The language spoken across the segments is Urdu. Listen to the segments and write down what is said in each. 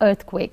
earthquake.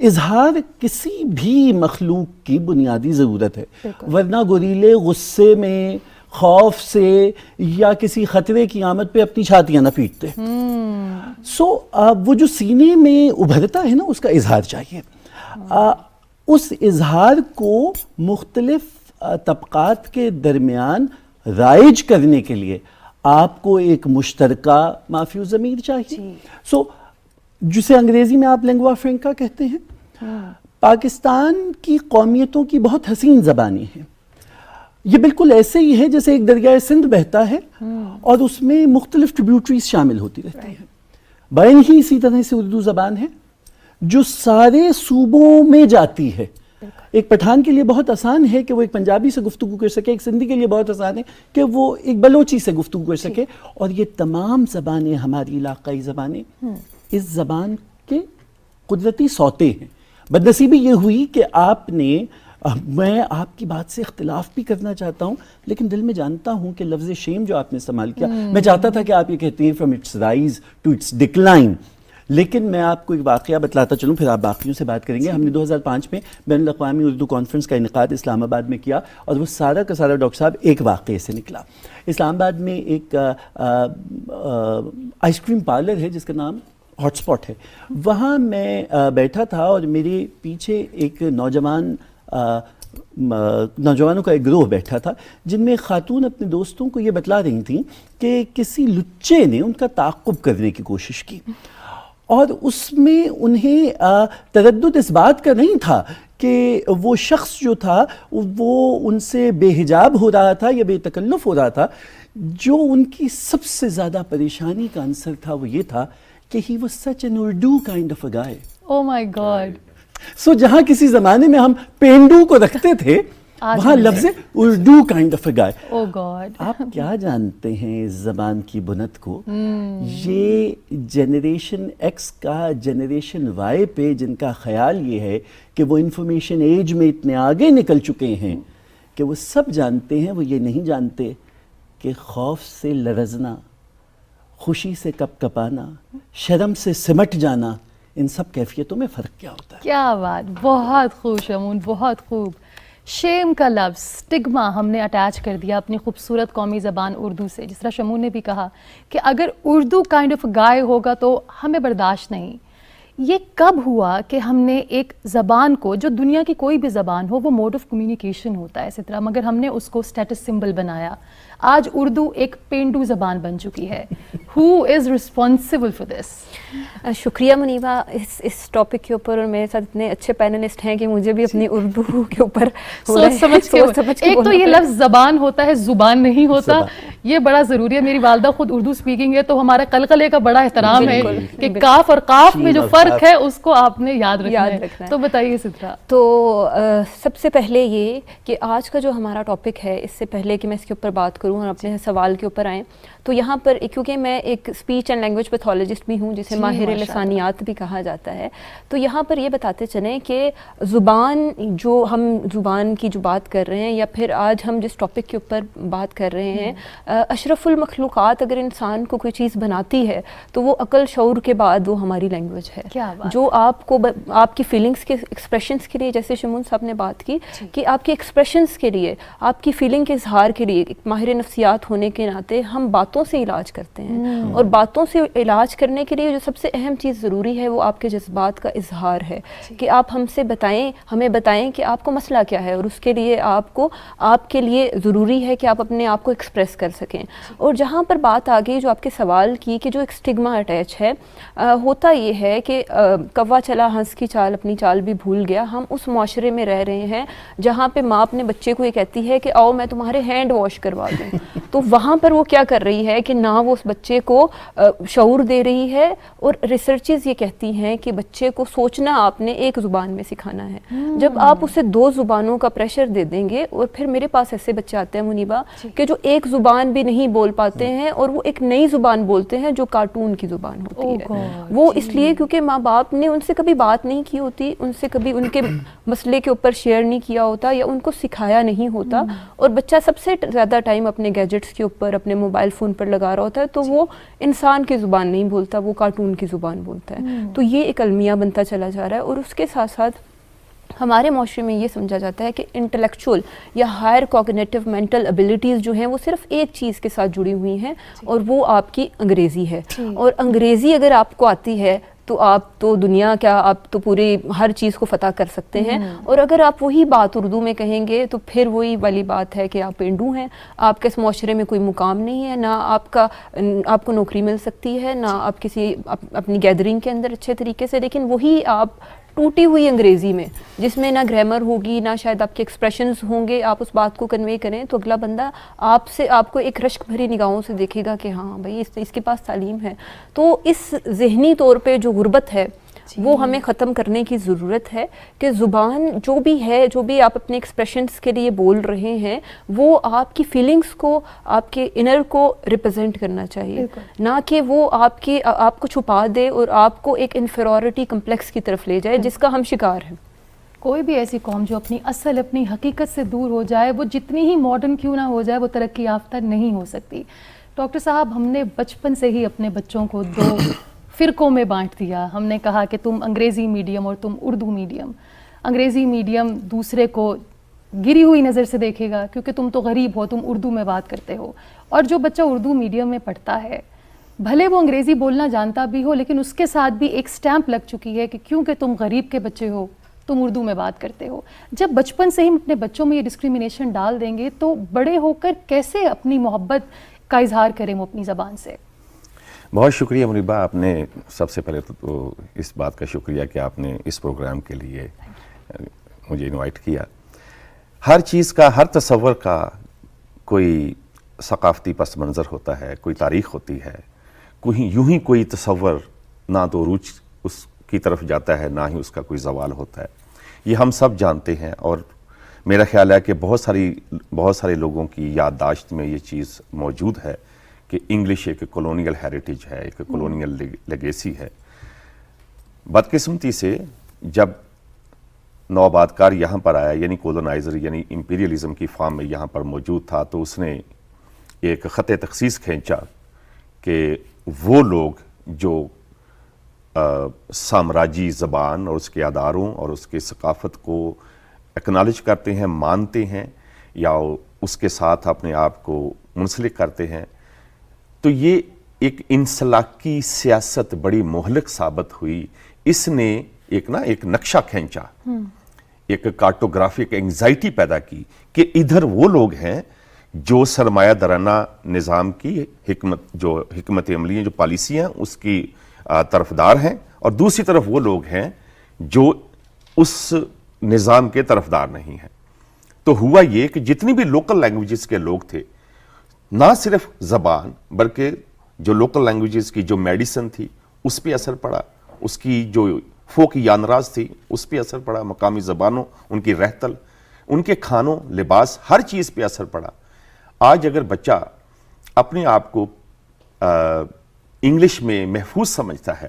اظہار کسی بھی مخلوق کی بنیادی ضرورت ہے، ورنہ گوریلے غصے میں، خوف سے یا کسی خطرے کی آمد پہ اپنی چھاتیاں نہ پیٹتے. وہ جو سینے میں ابھرتا ہے نا، اس کا اظہار چاہیے. اس اظہار کو مختلف طبقات کے درمیان رائج کرنے کے لیے آپ کو ایک مشترکہ مافی ضمیر چاہیے. جسے انگریزی میں آپ لینگوا فرینکا کہتے ہیں. پاکستان کی قومیتوں کی بہت حسین زبانیں ہیں. یہ بالکل ایسے ہی ہے جیسے ایک دریائے سندھ بہتا ہے اور اس میں مختلف ٹریبیوٹریز شامل ہوتی رہتی ہیں. بین ہی اسی طرح سے اردو زبان ہے جو سارے صوبوں میں جاتی ہے. ایک پٹھان کے لیے بہت آسان ہے کہ وہ ایک پنجابی سے گفتگو کر سکے، ایک سندھی کے لیے بہت آسان ہے کہ وہ ایک بلوچی سے گفتگو کر سکے. اور یہ تمام زبانیں ہماری علاقائی زبانیں اس زبان کے قدرتی سوتے ہیں. بدنصیبی یہ ہوئی کہ میں آپ کی بات سے اختلاف بھی کرنا چاہتا ہوں، لیکن دل میں جانتا ہوں کہ لفظ شیم جو آپ نے استعمال کیا، میں چاہتا تھا کہ آپ یہ کہتے ہیں from its rise to its decline. لیکن میں آپ کو ایک واقعہ بتلاتا چلوں، پھر آپ باقیوں سے بات کریں گے. ہم نے 2005 میں بین الاقوامی اردو کانفرنس کا انعقاد اسلام آباد میں کیا، اور وہ سارا کا سارا ڈاکٹر صاحب ایک واقعے سے نکلا. اسلام آباد میں ایک آئس کریم پارلر ہے جس کا نام ہاٹ اسپاٹ ہے. وہاں میں بیٹھا تھا اور میرے پیچھے ایک نوجوانوں کا ایک گروہ بیٹھا تھا، جن میں خاتون اپنے دوستوں کو یہ بتلا رہی تھیں کہ کسی لچے نے ان کا تعاقب کرنے کی کوشش کی، اور اس میں انہیں تردد اس بات کا نہیں تھا کہ وہ شخص جو تھا وہ ان سے بے حجاب ہو رہا تھا یا بے تکلف ہو رہا تھا. جو ان کی سب سے زیادہ پریشانی کا عنصر تھا وہ یہ تھا کہ he was such an Urdu kind of a guy. Oh my God. جہاں کسی زمانے میں ہم پینڈو کو رکھتے تھے، وہاں لفظ Urdu kind of a guy. Oh God. آپ کیا جانتے ہیں اس زبان کی بنت کو؟ یہ جنریشن ایکس کا جنریشن وائی پہ جن کا خیال یہ ہے کہ وہ انفارمیشن ایج میں اتنے آگے نکل چکے ہیں کہ وہ سب جانتے ہیں، وہ یہ نہیں جانتے کہ خوف سے لرزنا، خوشی سے کپ کپانا، شرم سے سمٹ جانا، ان سب کیفیتوں میں فرق کیا ہوتا ہے. کیا بات، بہت خوب شمون، بہت خوب. شیم کا لفظ، سٹگما ہم نے اٹیچ کر دیا اپنی خوبصورت قومی زبان اردو سے. جس طرح شمون نے بھی کہا کہ اگر اردو کائنڈ آف گائے ہوگا تو ہمیں برداشت نہیں. یہ کب ہوا کہ ہم نے ایک زبان کو، جو دنیا کی کوئی بھی زبان ہو وہ موڈ آف کمیونیکیشن ہوتا ہے اسی طرح، مگر ہم نے اس کو اسٹیٹس سمبل بنایا. آج اردو ایک پینڈو زبان بن چکی ہے. ہو از رسپانسبل فار دس؟ شکریہ منیبہ اس ٹاپک کے اوپر، اور میرے ساتھ اتنے اچھے پینلسٹ ہیں کہ مجھے بھی اپنی اردو کے اوپر سوچ سمجھ کے ایک تو یہ لفظ زبان ہوتا ہے، زبان نہیں ہوتا. یہ بڑا ضروری ہے. میری والدہ خود اردو اسپیکنگ ہے تو ہمارا قلقلے کا بڑا احترام ہے کہ کاف اور قاف میں جو فرق ہے اس کو آپ نے یاد رکھنا ہے. تو بتائیے سترا. تو سب سے پہلے یہ کہ آج کا جو ہمارا ٹاپک ہے، اس سے پہلے کہ میں اس کے اوپر بات کروں اور اپنے سوال کے اوپر آئیں، تو یہاں پر کیونکہ میں ایک اسپیچ اینڈ لینگویج پیتھولوجسٹ بھی ہوں جسے ماہر لسانیات بھی کہا جاتا ہے، تو یہاں پر یہ بتاتے چلیں کہ زبان، جو ہم زبان کی جو بات کر رہے ہیں یا پھر آج ہم جس ٹاپک کے اوپر بات کر رہے ہیں، اشرف المخلوقات اگر انسان کو کوئی چیز بناتی ہے تو وہ عقل شعور کے بعد وہ ہماری لینگویج ہے. جو آپ کو آپ کی فیلنگس کے ایکسپریشنس کے لیے، جیسے شمون صاحب نے بات کی کہ آپ کے ایکسپریشنس کے لیے، آپ کی فیلنگ کے اظہار کے لیے، ماہر نفسیات ہونے کے ناطے ہم باتوں سے علاج کرتے ہیں، اور باتوں سے علاج کرنے کے لیے جو سب سے اہم چیز ضروری ہے وہ آپ کے جذبات کا اظہار ہے کہ آپ ہمیں بتائیں کہ آپ کو مسئلہ کیا ہے، اور اس کے لیے آپ کے لیے ضروری ہے کہ آپ اپنے آپ کو ایکسپریس کر سکیں. اور جہاں پر بات آ گئی جو آپ کے سوال کی کہ جو ایک اسٹگما اٹیچ ہے، ہوتا یہ ہے کہ کوا چلا ہنس کی چال اپنی چال بھی بھول گیا. ہم اس معاشرے میں رہ رہے ہیں جہاں پہ ماں اپنے بچے کو یہ کہتی ہے کہ آؤ میں تمہارے ہینڈ واش کروا دوں، تو وہاں پر وہ کیا کر رہی ہے کہ نہ وہ اس بچے کو شعور دے رہی ہے، اور ریسرچز یہ کہتی ہیں کہ بچے کو سوچنا آپ نے ایک زبان میں سکھانا ہے. جب آپ اسے 2 زبانوں کا پریشر دے دیں گے، اور پھر میرے پاس ایسے بچے آتے ہیں منیبہ کہ جو ایک زبان زبان بھی نہیں بول پاتے ہیں اور وہ ایک نئی زبان بولتے ہیں جو کارٹون کی زبان ہوتی ہے. وہ اس لیے کیونکہ ماں باپ نے ان سے کبھی بات نہیں کی ہوتی, ان سے کبھی ان کے مسئلے کے اوپر شیئر نہیں کیا ہوتا یا ان کو سکھایا نہیں ہوتا, اور بچہ سب سے زیادہ ٹائم اپنے گیجٹس کے اوپر, اپنے موبائل فون پر لگا رہا ہوتا ہے, تو وہ انسان کی زبان نہیں بولتا, وہ کارٹون کی زبان بولتا ہے. تو یہ ایک المیہ بنتا چلا جا رہا ہے. اور اس کے ساتھ ساتھ ہمارے معاشرے میں یہ سمجھا جاتا ہے کہ انٹلیکچوئل یا ہائر کوگنیٹو مینٹل ابیلٹیز جو ہیں وہ صرف ایک چیز کے ساتھ جڑی ہوئی ہیں, اور وہ آپ کی انگریزی ہے. اور انگریزی اگر آپ کو آتی ہے تو آپ تو دنیا کیا, آپ تو پوری ہر چیز کو فتح کر سکتے ہیں. اور اگر آپ وہی بات اردو میں کہیں گے تو پھر وہی والی بات ہے کہ آپ پینڈو ہیں, آپ کے اس معاشرے میں کوئی مقام نہیں ہے, نہ آپ کو نوکری مل سکتی ہے, نہ آپ کسی اپنی گیدرنگ کے اندر اچھے طریقے سے. لیکن وہی آپ ٹوٹی ہوئی انگریزی میں, جس میں نہ گرامر ہوگی, نہ شاید آپ کے ایکسپریشنز ہوں گے, آپ اس بات کو کنوے کریں تو اگلا بندہ آپ کو ایک رشک بھری نگاہوں سے دیکھے گا کہ ہاں بھائی اس کے پاس تعلیم ہے. تو اس ذہنی طور پہ جو غربت ہے وہ ہمیں ختم کرنے کی ضرورت ہے کہ زبان جو بھی ہے, جو بھی آپ اپنے ایکسپریشنز کے لیے بول رہے ہیں, وہ آپ کی فیلنگز کو, آپ کے انر کو ریپرزینٹ کرنا چاہیے, نہ کہ وہ آپ کو چھپا دے اور آپ کو ایک انفیریورٹی کمپلیکس کی طرف لے جائے جس کا ہم شکار ہیں. کوئی بھی ایسی قوم جو اپنی حقیقت سے دور ہو جائے, وہ جتنی ہی ماڈرن کیوں نہ ہو جائے, وہ ترقی یافتہ نہیں ہو سکتی. ڈاکٹر صاحب, ہم نے بچپن سے ہی اپنے بچوں کو 2 فرقوں میں بانٹ دیا. ہم نے کہا کہ تم انگریزی میڈیم اور تم اردو میڈیم. انگریزی میڈیم دوسرے کو گری ہوئی نظر سے دیکھے گا کیونکہ تم تو غریب ہو, تم اردو میں بات کرتے ہو. اور جو بچہ اردو میڈیم میں پڑھتا ہے, بھلے وہ انگریزی بولنا جانتا بھی ہو, لیکن اس کے ساتھ بھی ایک سٹیمپ لگ چکی ہے کہ کیونکہ تم غریب کے بچے ہو تم اردو میں بات کرتے ہو. جب بچپن سے ہی اپنے بچوں میں یہ ڈسکریمنیشن ڈال دیں گے تو بڑے ہو کر کیسے اپنی محبت کا اظہار کریں وہ اپنی زبان سے؟ بہت شکریہ منیبہ, آپ نے سب سے پہلے تو اس بات کا شکریہ کہ آپ نے اس پروگرام کے لیے مجھے انوائٹ کیا. ہر چیز کا, ہر تصور کا کوئی ثقافتی پس منظر ہوتا ہے, کوئی تاریخ ہوتی ہے. یوں ہی کوئی تصور نہ تو روج اس کی طرف جاتا ہے, نہ ہی اس کا کوئی زوال ہوتا ہے. یہ ہم سب جانتے ہیں, اور میرا خیال ہے کہ بہت سارے لوگوں کی یادداشت میں یہ چیز موجود ہے کہ انگلش ایک کولونیل ہیریٹیج ہے, ایک کولونیل لیگیسی ہے. بدقسمتی سے جب نوآبادکار یہاں پر آیا, یعنی کولونائزر, یعنی امپیریلزم کی فارم میں یہاں پر موجود تھا, تو اس نے ایک خط تخصیص کھینچا کہ وہ لوگ جو سامراجی زبان اور اس کے اداروں اور اس کے ثقافت کو اکنالج کرتے ہیں, مانتے ہیں, یا اس کے ساتھ اپنے آپ کو منسلک کرتے ہیں, تو یہ ایک انسلاقی سیاست بڑی مہلک ثابت ہوئی. اس نے ایک نقشہ کھینچا, ایک کارٹوگرافک انگزائٹی پیدا کی کہ ادھر وہ لوگ ہیں جو سرمایہ دارانہ نظام کی حکمت عملی ہیں, جو پالیسیاں اس کی طرفدار ہیں, اور دوسری طرف وہ لوگ ہیں جو اس نظام کے طرفدار نہیں ہیں. تو ہوا یہ کہ جتنی بھی لوکل لینگویجز کے لوگ تھے, نہ صرف زبان بلکہ جو لوکل لینگویجز کی جو میڈیسن تھی اس پہ اثر پڑا, اس کی جو فوک یانراز تھی اس پہ اثر پڑا, مقامی زبانوں, ان کی رہتل, ان کے کھانوں, لباس, ہر چیز پہ اثر پڑا. آج اگر بچہ اپنے آپ کو انگلش میں محفوظ سمجھتا ہے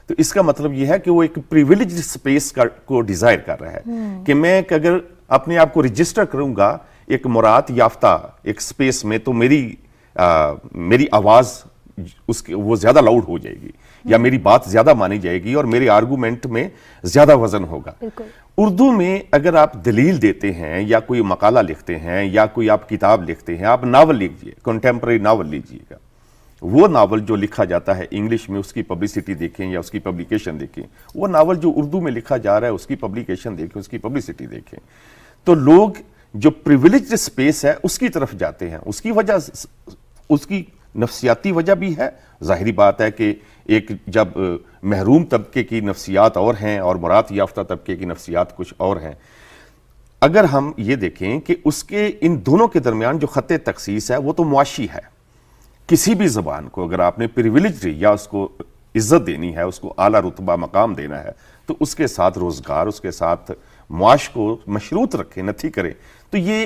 تو اس کا مطلب یہ ہے کہ وہ ایک پریویلیجڈ اسپیس کو ڈیزائر کر رہا ہے کہ میں اگر اپنے آپ کو رجسٹر کروں گا ایک مراعات یافتہ ایک اسپیس میں, تو میری آواز وہ زیادہ لاؤڈ ہو جائے گی, یا میری بات زیادہ مانی جائے گی, اور میرے آرگومنٹ میں زیادہ وزن ہوگا. اردو میں اگر آپ دلیل دیتے ہیں, یا کوئی مقالہ لکھتے ہیں, یا کوئی آپ کتاب لکھتے ہیں, آپ ناول لکھیے, کنٹمپرری ناول لیجیے گا, وہ ناول جو لکھا جاتا ہے انگلش میں اس کی پبلسٹی دیکھیں یا اس کی پبلیکیشن دیکھیں, وہ ناول جو اردو میں لکھا جا رہا ہے اس کی پبلیکیشن دیکھیں, اس کی پبلسٹی دیکھیں, تو لوگ جو پریویلیجڈ اسپیس ہے اس کی طرف جاتے ہیں. اس کی وجہ, اس کی نفسیاتی وجہ بھی ہے. ظاہری بات ہے کہ ایک جب محروم طبقے کی نفسیات اور ہیں اور مراد یافتہ طبقے کی نفسیات کچھ اور ہیں. اگر ہم یہ دیکھیں کہ اس کے ان دونوں کے درمیان جو خط تخصیص ہے وہ تو معاشی ہے. کسی بھی زبان کو اگر آپ نے پریویلیجڈ یا اس کو عزت دینی ہے, اس کو اعلیٰ رتبہ مقام دینا ہے, تو اس کے ساتھ روزگار, اس کے ساتھ معاش کو مشروط رکھے, نتھی کرے. تو یہ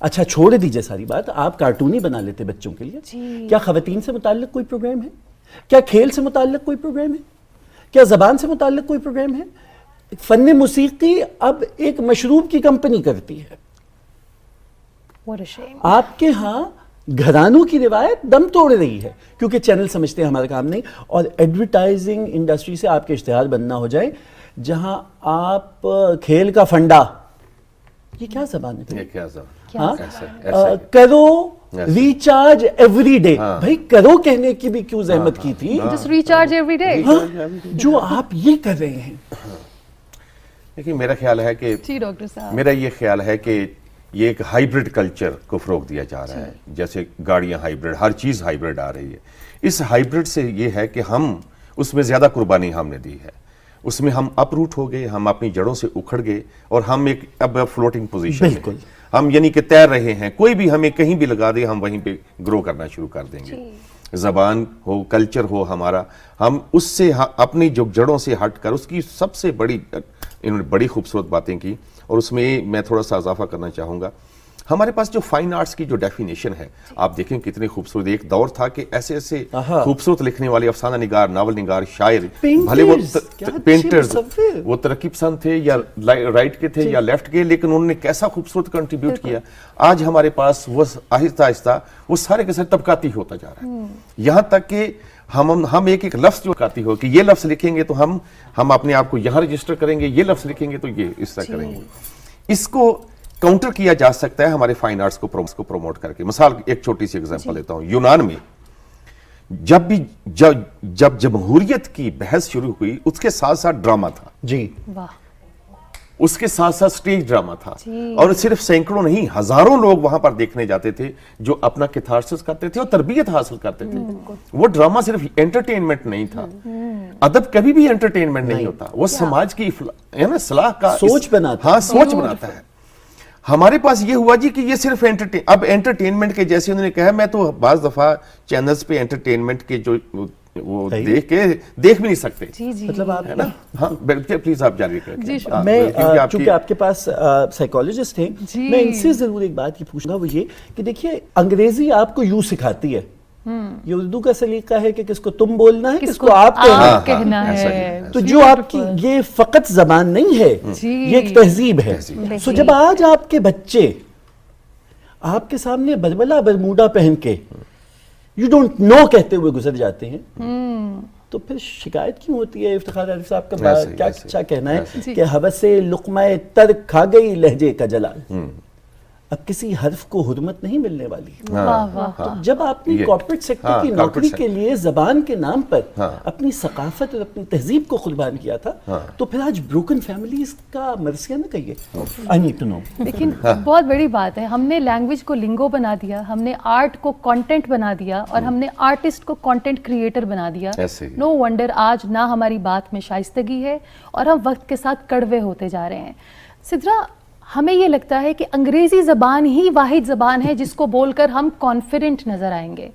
اچھا چھوڑ دیجئے ساری بات، آپ کارٹون ہی بنا لیتے بچوں کے لیے، کیا خواتین سے متعلق کوئی پروگرام ہے؟ کیا کھیل سے متعلق کوئی پروگرام ہے؟ کیا زبان سے متعلق کوئی پروگرام ہے؟ فن موسیقی اب ایک مشروب کی کمپنی کرتی ہے. What a shame. آپ کے ہاں گھرانوں کی روایت دم توڑ رہی ہے کیونکہ چینل سمجھتے ہیں ہمارا کام نہیں، اور ایڈورٹائزنگ انڈسٹری سے آپ کے اشتہار بننا ہو جائے جہاں آپ کھیل کا فنڈا، یہ کیا زبان ہے؟ یہ کیا زبان؟ ہاں؟ ایسے کرو ریچارج ایوری ڈے، بھائی کرو کہنے کی بھی کیوں زحمت کی تھی؟ Just recharge every day. ہاں، جو آپ یہ کر رہے ہیں. دیکھیے میرا خیال ہے کہ جی ڈاکٹر صاحب، میرا یہ خیال ہے کہ یہ ایک ہائیبرڈ کلچر کو فروغ دیا جا رہا ہے، جیسے گاڑیاں ہائیبرڈ، ہر چیز ہائیبرڈ آ رہی ہے. اس ہائیبرڈ سے یہ ہے کہ ہم اس میں زیادہ قربانی ہم نے دی ہے، اس میں ہم اپ روٹ ہو گئے، ہم اپنی جڑوں سے اکھڑ گئے، اور ہم ایک اب فلوٹنگ پوزیشن میں بالکل. ہم یعنی کہ تیر رہے ہیں، کوئی بھی ہمیں کہیں بھی لگا دے ہم وہیں پہ گرو کرنا شروع کر دیں گے. زبان ہو، کلچر ہو ہمارا، ہم اس سے اپنی جو جڑوں سے ہٹ کر، اس کی سب سے بڑی انہوں نے بڑی خوبصورت باتیں کی، اور اس میں میں تھوڑا سا اضافہ کرنا چاہوں گا. ہمارے پاس جو فائن آرٹس کی جو ڈیفینیشن ہے، آپ دیکھیں کتنے خوبصورت، ایک دور تھا کہ ایسے ایسے خوبصورت لکھنے والے افسانہ نگار، ناول نگار، شاعر، بھلے وہ پینٹرز، وہ ترقی پسند تھے یا رائٹ کے تھے یا لیفٹ کے، لیکن انہوں نے کیسا خوبصورت کنٹریبیوٹ کیا. آج ہمارے پاس وہ آہستہ آہستہ وہ سارے کے سارے طبقاتی ہوتا جا رہا ہے، یہاں تک کہ ہم ایک ایک لفظ جو کہتی ہو کہ یہ لفظ لکھیں گے تو ہم اپنے آپ کو یہاں رجسٹر کریں گے، یہ لفظ لکھیں گے تو یہ اس طرح کریں گے. اس کو کاؤنٹر کیا جا سکتا ہے ہمارے فائن آرٹس کو پروموٹ کر کے. مثال ایک چھوٹی سی ایگزامپل لیتا ہوں. یونان میں جب جمہوریت کی بحث شروع ہوئی، اس کے ساتھ ساتھ ڈرامہ تھا، جی واہ، اس کے ساتھ ساتھ سٹیج ڈرامہ تھا، اور صرف سینکڑوں نہیں ہزاروں لوگ وہاں پر دیکھنے جاتے تھے جو اپنا کیتھارسس کرتے تھے اور تربیت حاصل کرتے تھے. وہ ڈرامہ صرف انٹرٹینمنٹ نہیں تھا، ادب کبھی بھی انٹرٹینمنٹ نہیں ہوتا، وہ سماج کی اصلاح کا سوچ بناتا ہے. ہاں سوچ بناتا ہے. ہمارے پاس یہ ہوا جی کہ یہ صرف اب انٹرٹینمنٹ کے جیسے انہوں نے کہا، میں تو بعض دفعہ چینلز پہ انٹرٹینمنٹ کے جو وہ دیکھ بھی نہیں سکتے. مطلب آپ ہاں پلیز آپ جاری کریں. میں چونکہ آپ کے پاس سائیکالوجسٹ ہیں، میں ان سے ضرور ایک بات یہ پوچھنا، وہ یہ کہ دیکھیے انگریزی آپ کو یوں سکھاتی ہے، یہ اردو کا سلیقہ ہے کہ کس کو تم بولنا ہے، کس کو آپ کہنا ہے. تو جو آپ کی یہ فقط زبان نہیں ہے، یہ ایک تہذیب ہے. سو جب آج آپ کے بچے آپ کے سامنے برملا برموڈا پہن کے یو ڈونٹ نو کہتے ہوئے گزر جاتے ہیں، تو پھر شکایت کیوں ہوتی ہے؟ افتخار عارف صاحب کا کیا اچھا کہنا ہے کہ حوث لقمہ تر کھا گئی لہجے کا جلال. اب کسی حرف کو حرمت نہیں ملنے والی. تو جب آپ نے کارپوریٹ سیکٹر کی نوکری کے لیے زبان کے نام پر اپنی ثقافت اور اپنی تہذیب کو قربان کیا تھا، تو پھر آج بروکن فیملیز کا مرثیہ نہ کہیے. I need to know. لیکن بہت بڑی بات ہے، ہم نے لینگویج کو لنگو بنا دیا، ہم نے آرٹ کو کانٹینٹ بنا دیا، اور ہم نے آرٹسٹ کو کانٹینٹ کریٹر بنا دیا. نو ونڈر آج نہ ہماری بات میں شائستگی ہے، اور ہم وقت کے ساتھ کڑوے ہوتے جا رہے ہیں. سدرا، ہمیں یہ لگتا ہے کہ انگریزی زبان ہی واحد زبان ہے جس کو بول کر ہم کانفیڈنٹ نظر آئیں گے.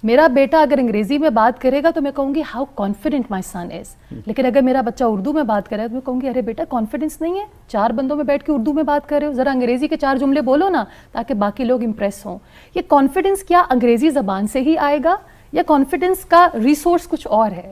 میرا بیٹا اگر انگریزی میں بات کرے گا تو میں کہوں گی ہاؤ کانفیڈنٹ مائی سن از. لیکن اگر میرا بچہ اردو میں بات کرے گا تو میں کہوں گی ارے بیٹا کانفیڈنس نہیں ہے، 4 بندوں میں بیٹھ کے اردو میں بات کر رہے ہو، ذرا انگریزی کے 4 جملے بولو نا تاکہ باقی لوگ امپریس ہوں. یہ کانفیڈنس کیا انگریزی زبان سے ہی آئے گا یا کانفیڈنس کا ریسورس کچھ اور ہے؟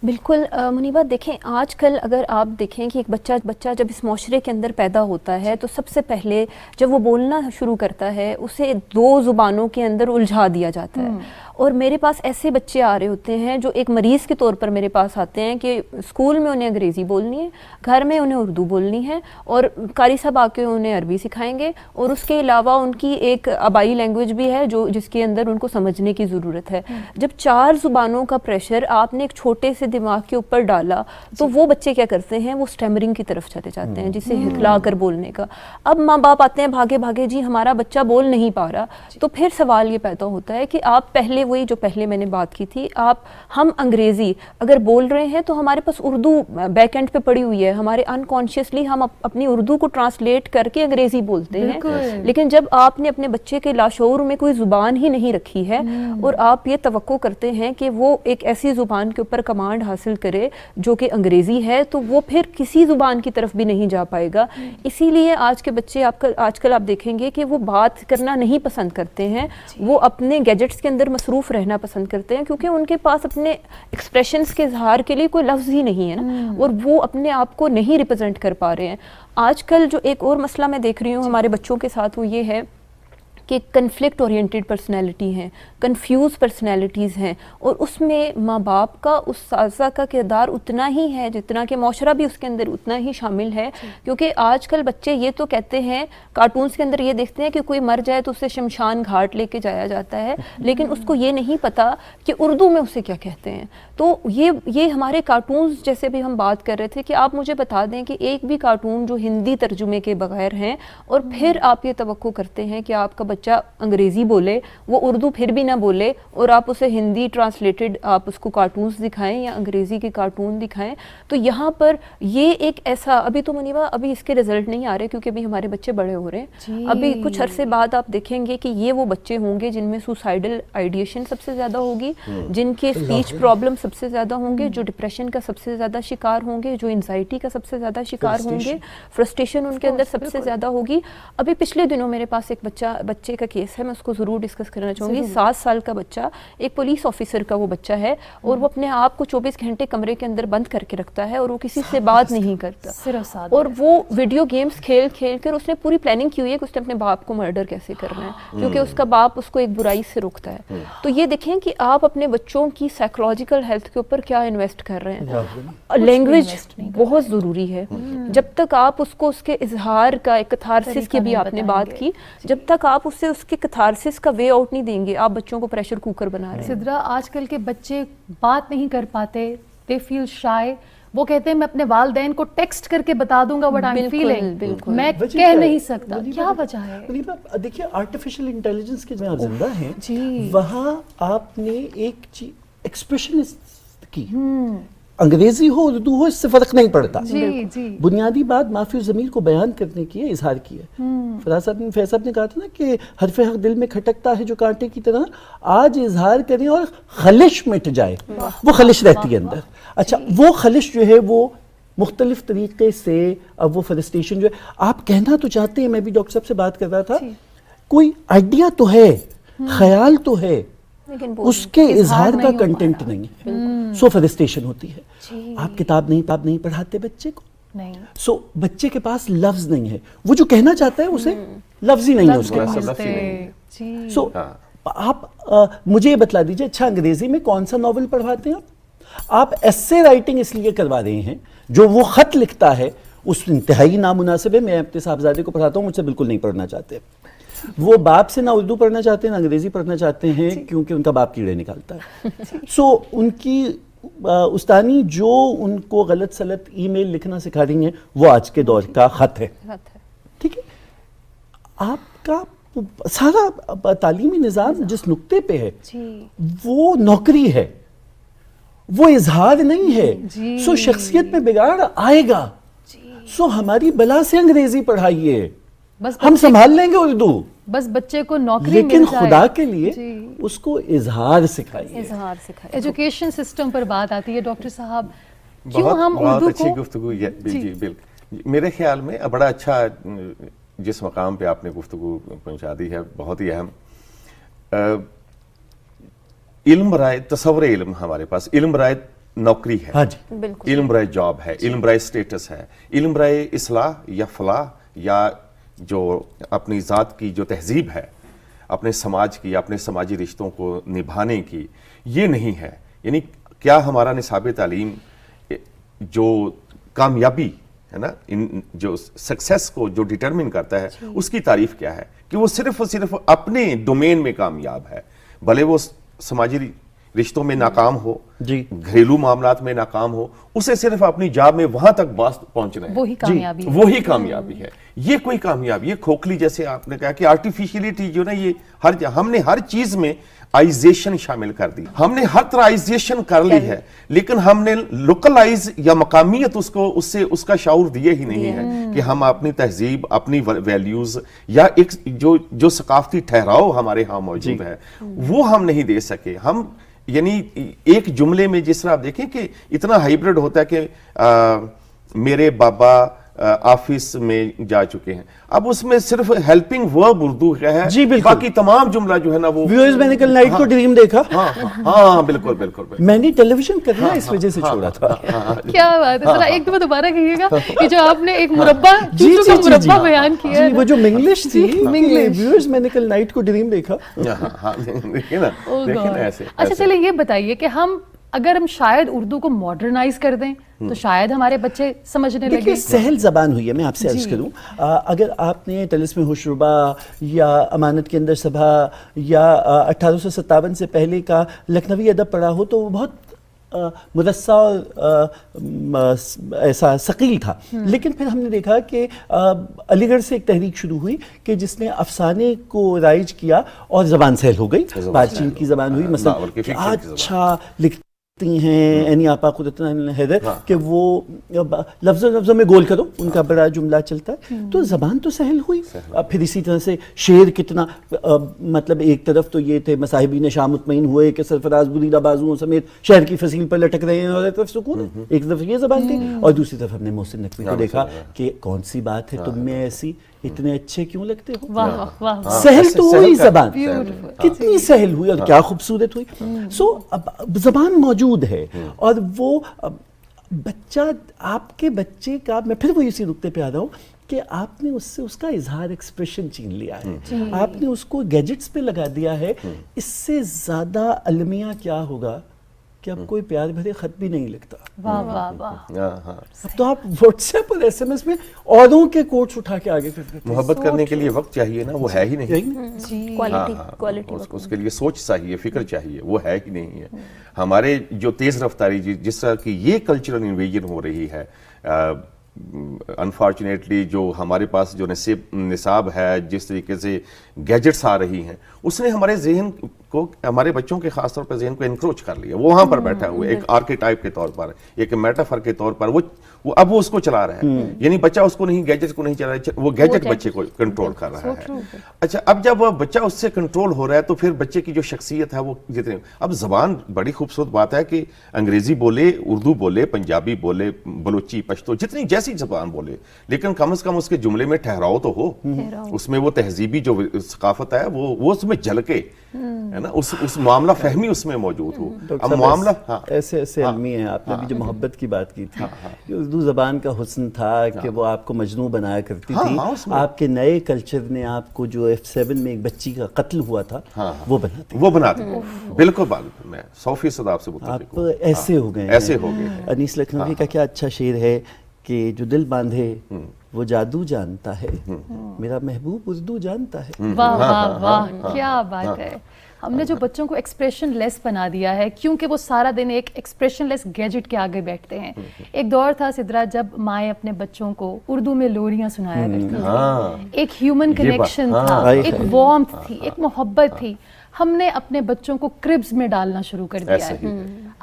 بالکل منیبہ، دیکھیں آج کل اگر آپ دیکھیں کہ ایک بچہ جب اس معاشرے کے اندر پیدا ہوتا ہے تو سب سے پہلے جب وہ بولنا شروع کرتا ہے اسے 2 زبانوں کے اندر الجھا دیا جاتا ہے. اور میرے پاس ایسے بچے آ رہے ہوتے ہیں جو ایک مریض کے طور پر میرے پاس آتے ہیں کہ اسکول میں انہیں انگریزی بولنی ہے، گھر میں انہیں اردو بولنی ہے، اور قاری صاحب آ کے انہیں عربی سکھائیں گے، اور اس کے علاوہ ان کی ایک آبائی لینگویج بھی ہے جس کے اندر ان کو سمجھنے کی ضرورت ہے. جب 4 زبانوں کا پریشر آپ نے ایک چھوٹے سے دماغ کے اوپر ڈالا تو وہ بچے کیا کرتے ہیں، وہ اسٹیمرنگ کی طرف چلے جاتے ہیں، جسے ہکلا کر بولنے کا. اب ماں باپ آتے ہیں بھاگے جی ہمارا بچہ بول نہیں پا رہا، تو پھر سوال یہ پیدا ہوتا ہے کہ آپ پہلے وہی جو پہلے میں نے بات کی تھی، ہم انگریزی اگر بول رہے ہیں تو ہمارے پاس اردو بیک اینڈ پہ پڑی ہوئی ہے، ہمارے انکانشیسلی ہم اپنی اردو کو ٹرانسلیٹ کر کے انگریزی بولتے ہیں. لیکن جب آپ نے اپنے بچے کے لاشعور میں کوئی زبان ہی نہیں رکھی ہے اور آپ یہ توقع کرتے ہیں کہ وہ ایک ایسی زبان کے اوپر کمانڈ اسٹینڈ حاصل کرے جو کہ انگریزی ہے تو وہ پھر کسی زبان کی طرف بھی نہیں جا پائے گا. اسی لیے آج کے بچے آج کل آپ دیکھیں گے کہ وہ بات کرنا نہیں پسند کرتے ہیں, وہ اپنے گیجٹس کے اندر مصروف رہنا پسند کرتے ہیں کیونکہ ان کے پاس اپنے ایکسپریشنز کے اظہار کے لیے کوئی لفظ ہی نہیں ہے نا, اور وہ اپنے آپ کو نہیں ریپرزینٹ کر پا رہے ہیں. آج کل جو ایک اور مسئلہ میں دیکھ رہی ہوں ہمارے بچوں کے ساتھ وہ یہ ہے کہ کنفلکٹ اورینٹڈ پرسنالٹی ہیں, کنفیوز پرسنالٹیز ہیں, اور اس میں ماں باپ کا, اساتذہ کا کردار اتنا ہی ہے جتنا کہ معاشرہ بھی اس کے اندر اتنا ہی شامل ہے. کیونکہ آج کل بچے یہ تو کہتے ہیں, کارٹونز کے اندر یہ دیکھتے ہیں کہ کوئی مر جائے تو اسے شمشان گھاٹ لے کے جایا جاتا ہے, لیکن اس کو یہ نہیں پتا کہ اردو میں اسے کیا کہتے ہیں. تو یہ ہمارے کارٹونز جیسے بھی ہم بات کر رہے تھے کہ آپ مجھے بتا دیں کہ ایک بھی کارٹون جو ہندی ترجمے کے بغیر ہیں اور پھر آپ یہ توقع کرتے ہیں کہ آپ کا بچہ انگریزی بولے, وہ اردو پھر بھی نہ بولے, اور آپ اسے ہندی ٹرانسلیٹڈ آپ اس کو کارٹونز دکھائیں یا انگریزی کے کارٹون دکھائیں. تو یہاں پر یہ ایک ایسا, ابھی تو منیبا ابھی اس کے رزلٹ نہیں آ رہے کیونکہ ابھی ہمارے بچے بڑے ہو رہے ہیں, ابھی کچھ عرصے بعد آپ دیکھیں گے کہ یہ وہ بچے ہوں گے جن میں سوسائڈل آئیڈیشن سب سے زیادہ ہوگی, جن کے اسپیچ پرابلم سب سے زیادہ ہوں گے, جو ڈپریشن کا سب سے زیادہ شکار ہوں گے, جو انزائٹی کا سب سے زیادہ شکار ہوں گے, فرسٹریشن ان کے اندر سب سے زیادہ ہوگی. ابھی پچھلے دنوں میرے پاس ایک بچے کا کیس ہے, میں اس کو ضرور ڈسکس کرنا چاہوں گی. 7 سال کا بچہ, ایک پولیس آفیسر کا وہ بچہ ہے, اور وہ اپنے آپ کو 24 گھنٹے کمرے کے اندر بند کر کے رکھتا ہے اور وہ کسی سے بات نہیں کرتا, اور وہ ویڈیو گیمز کھیل کر اس نے پوری پلاننگ کی ہوئی ہے کہ اس نے اپنے باپ کو مرڈر کیسے کرنا ہے, کیونکہ اس کا باپ اس کو ایک برائی سے روکتا ہے. تو یہ دیکھیں کہ آپ اپنے بچوں کی سائیکولوجیکل ہیلتھ کے اوپر کیا انویسٹ کر رہے ہیں. لینگویج بہت ضروری ہے. جب تک آپ اس کو اس کے اظہار کا, ایک کتھارسس کی بھی آپ نے بات کی, جب تک آپ اسے اس کے کتھارسس کا وے آؤٹ نہیں دیں گے, آپ بچوں کو پریشر کوکر بنا رہے ہیں. سدرا, آج کل کے بچے بات نہیں کر پاتے, دے فیل شائے. وہ کہتے ہیں میں اپنے والدین کو ٹیکسٹ کر کے بتا دوں گا what I'm feeling, میں کہہ نہیں سکتا. کیا وجہ ہے؟ دیکھیے آرٹیفیشل انٹیلیجنس کے میں آپ زندہ ہیں, وہاں آپ نے ایک چیز ایکسپریشنسٹ کی, انگریزی ہو اردو ہو اس سے فرق نہیں پڑتا. بنیادی بات معافی الضمیر کو بیان کرنے کی ہے, اظہار کی ہے. فیض صاحب نے کہا تھا نا کہ حرف حق دل میں کھٹکتا ہے جو کانٹے کی طرح, آج اظہار کریں اور خلش مٹ جائے. وہ خلش رہتی ہے اندر. اچھا, وہ خلش جو ہے وہ مختلف طریقے سے, اب وہ فرسٹریشن جو ہے آپ کہنا تو چاہتے ہیں, میں بھی ڈاکٹر صاحب سے بات کر رہا تھا, کوئی آئیڈیا تو ہے, خیال تو ہے, اس کے اظہار کا کنٹینٹ نہیں ہے, سو فرسٹریشن ہوتی ہے. آپ کتاب نہیں پڑھاتے بچے کو, سو بچے کے پاس لفظ نہیں ہے, وہ جو کہنا چاہتا ہے اسے لفظ ہی نہیں ہے اس کے پاس. سو آپ مجھے یہ بتلا دیجئے, اچھا انگریزی میں کون سا ناول پڑھواتے ہیں آپ ایسے رائٹنگ اس لیے کروا رہے ہیں, جو وہ خط لکھتا ہے اس انتہائی نامناسب ہے. میں اپنے صاحبزادے کو پڑھاتا ہوں, مجھ سے بالکل نہیں پڑھنا چاہتے. وہ باپ سے نہ اردو پڑھنا چاہتے ہیں نہ انگریزی پڑھنا چاہتے ہیں, کیونکہ ان کا باپ کیڑے نکالتا ہے. سو ان کی استانی جو ان کو غلط سلط ای میل لکھنا سکھا رہی ہیں, وہ آج کے دور کا خط ہے. ٹھیک ہے, آپ کا سارا تعلیمی نظام جس نقطے پہ ہے وہ نوکری ہے, وہ اظہار نہیں ہے. سو شخصیت میں بگاڑ آئے گا. سو ہماری بلا سے انگریزی پڑھائیے, ہم سنبھال لیں گے اردو, بس بچے کو نوکری لیکن خدا کے لیے اس کو اظہار سکھائیے. ایجوکیشن سسٹم پر بات آتی ہے ڈاکٹر صاحب, کیوں ہم اردو بہت اچھی گفتگو. جی بالکل, میرے خیال میں بڑا اچھا جس مقام پہ آپ نے گفتگو پہنچا دی ہے, بہت ہی اہم. علم برائے تصور علم, ہمارے پاس علم برائے نوکری ہے, علم برائے جاب ہے, علم برائے سٹیٹس ہے, علم برائے اصلاح یا فلاح یا جو اپنی ذات کی جو تہذیب ہے, اپنے سماج کی, اپنے سماجی رشتوں کو نبھانے کی, یہ نہیں ہے. یعنی کیا ہمارا نصاب تعلیم جو کامیابی ہے نا, جو سکسیس کو جو ڈیٹرمن کرتا ہے, اس کی تعریف کیا ہے کہ وہ صرف اور صرف اپنے ڈومین میں کامیاب ہے, بھلے وہ سماجی رشتوں میں ناکام ہو, گھریلو معاملات میں ناکام ہو, اسے صرف اپنی جاب میں وہاں تک پہنچنا ہے, وہی کامیابی ہے. یہ کوئی کامیابی, یہ کھوکھلی, جیسے آپ نے کہا کہ آرٹیفیشیلٹی جو نا, یہ ہم نے ہر چیز میں آئیزیشن شامل کر دی, ہم نے ہر طرح آئیزیشن کر لی ہے, لیکن ہم نے لوکلائز یا مقامیت اس کا شعور دیے ہی نہیں ہے کہ ہم اپنی تہذیب, اپنی ویلیوز یا ایک جو ثقافتی ٹھہراؤ ہمارے ہاں موجود ہے, وہ ہم نہیں دے سکے. ہم یعنی ایک جملے میں جس طرح آپ دیکھیں کہ اتنا ہائبرڈ ہوتا ہے کہ میرے بابا آفس میں جا چکے ہیں، اب اس میں صرف ہیلپنگ ورب اردو کا ہے، جی بالکل، باقی تمام جملہ جو ہے نا وہ ویورز میں نے کل نائٹ کو ڈریم دیکھا، ہاں بالکل بالکل، میں نے ٹیلی ویژن کرنا اس وجہ سے چھوڑا تھا. کیا بات ہے، ذرا ایک دفعہ دوبارہ کہیے گا یہ جو آپ نے ایک مربع چوچو کا مربع بیان کیا جی، وہ جو منگلش تھی، ویورز میں نے کل نائٹ کو ڈریم دیکھا. دیکھیں نا ایسے. اچھا چلیں یہ بتائیے کہ اگر ہم شاید اردو کو ماڈرنائز کر دیں تو شاید ہمارے بچے سمجھنے لگے. دیکھیے سہل زبان ہوئی ہے، میں آپ سے عرض کروں، اگر آپ نے طلسم ہوشربا یا امانت کے اندر صبح یا 1857 سے پہلے کا لکھنوی ادب پڑھا ہو تو وہ بہت مرصع اور ایسا ثقیل تھا. لیکن پھر ہم نے دیکھا کہ علی گڑھ سے ایک تحریک شروع ہوئی کہ جس نے افسانے کو رائج کیا اور زبان سہل ہو گئی، بات چین کی زبان ہوئی. مثلا اچھا لکھتی ہیں اینی آپا قدرتن حیدر کہ وہ لفظوں میں گول کرو، ان کا بڑا جملہ چلتا ہے. تو زبان تو سہل ہوئی. پھر اسی طرح سے شعر کتنا، مطلب ایک طرف تو یہ تھے مصاحبین شام مطمئن ہوئے کہ سرفراز بریدہ بازوؤں سمیت شہر کی فصیل پر لٹک رہے ہیں، اور ایک طرف سکون ہے، ایک طرف یہ زبان تھی، اور دوسری طرف ہم نے محسن نقوی کو دیکھا کہ کون سی بات ہے تم میں ایسی، اتنے اچھے کیوں لگتے ہو. واہ واہ، سہل تو ہوئی زبان، کتنی سہل ہوئی اور کیا خوبصورت ہوئی. سو اب زبان موجود ہے، اور وہ بچہ، آپ کے بچے کا، میں پھر وہ اسی نقطے پہ آ رہا ہوں کہ آپ نے اس سے اس کا اظہار ایکسپریشن چھین لیا ہے، آپ نے اس کو گیجٹس پہ لگا دیا ہے. اس سے زیادہ المیہ کیا ہوگا کہ اب کوئی پیار بھرے خط بھی نہیں لکھتا. واہ واہ واہ، اب تو آپ واٹس ایپ اور ایس ایم ایس میں اوروں کے کوٹس اٹھا کے آگے پھر محبت کرنے کے لیے وقت چاہیے نا، وہ ہے ہی نہیں. کوالٹی اس کے لیے سوچ چاہیے، فکر چاہیے، وہ ہے ہی نہیں ہے. ہمارے جو تیز رفتاری جس طرح کی یہ کلچرل انویژن ہو رہی ہے، انفارچونیٹلی جو ہمارے پاس جو نصاب ہے، جس طریقے سے گیجٹس آ رہی ہیں، اس نے ہمارے ذہن کو، ہمارے بچوں کے خاص طور پر ذہن کو انکروچ کر لیا. وہ وہاں پر بیٹھا ہوا ہے ایک آرکیٹائپ کے طور پر، ایک میٹافر کے طور پر، اب وہ اس کو چلا رہا ہے. یعنی بچہ اس کو نہیں، گیجٹ کو نہیں چلا رہا ہے، وہ گیجٹ بچے کو کنٹرول کر رہا ہے. اچھا اب جب بچہ اس سے کنٹرول ہو رہا ہے تو پھر بچے کی جو شخصیت ہے وہ جتنے، اب زبان بڑی خوبصورت بات ہے کہ انگریزی بولے، اردو بولے، پنجابی بولے، بلوچی، پشتو، جتنی جیسی زبان بولے، لیکن کم از کم اس کے جملے میں ٹھہراؤ تو ہو، اس میں وہ تہذیبی جو ثقافت ہے وہ اس میں جھلکے، ہے نا، اس معاملہ فہمی اس میں موجود ہو. اب معاملہ ایسے علمی ہیں. آپ نے بھی جو محبت کی بات کی تھی، اردو زبان کا حسن تھا کہ وہ آپ کو مجنوں بنایا کرتی تھی. آپ کے نئے کلچر نے آپ کو جو F7 میں ایک بچی کا قتل ہوا تھا وہ بناتی. بالکل میں 100% آپ سے متفق ہوں. آپ ایسے ہو گئے، ایسے ہو گئے. انیس لکھنوی کا کیا اچھا شعر ہے کہ جو دل باندھے وہ جادو جانتا ہے، میرا محبوب اردو جانتا ہے. واہ واہ واہ، کیا بات ہے. ہم نے جو بچوں کو ایکسپریشن لیس بنا دیا ہے، کیونکہ وہ سارا دن ایک ایکسپریشن لیس گیجٹ کے آگے بیٹھتے ہیں. ایک دور تھا سدرا جب مائیں اپنے بچوں کو اردو میں لوریاں سنایا کرتی تھیں. ایک ہیومن کنیکشن تھا، ایک وارمتھ تھی، ایک محبت تھی. ہم نے اپنے بچوں کو کربز میں ڈالنا شروع کر دیا ہے.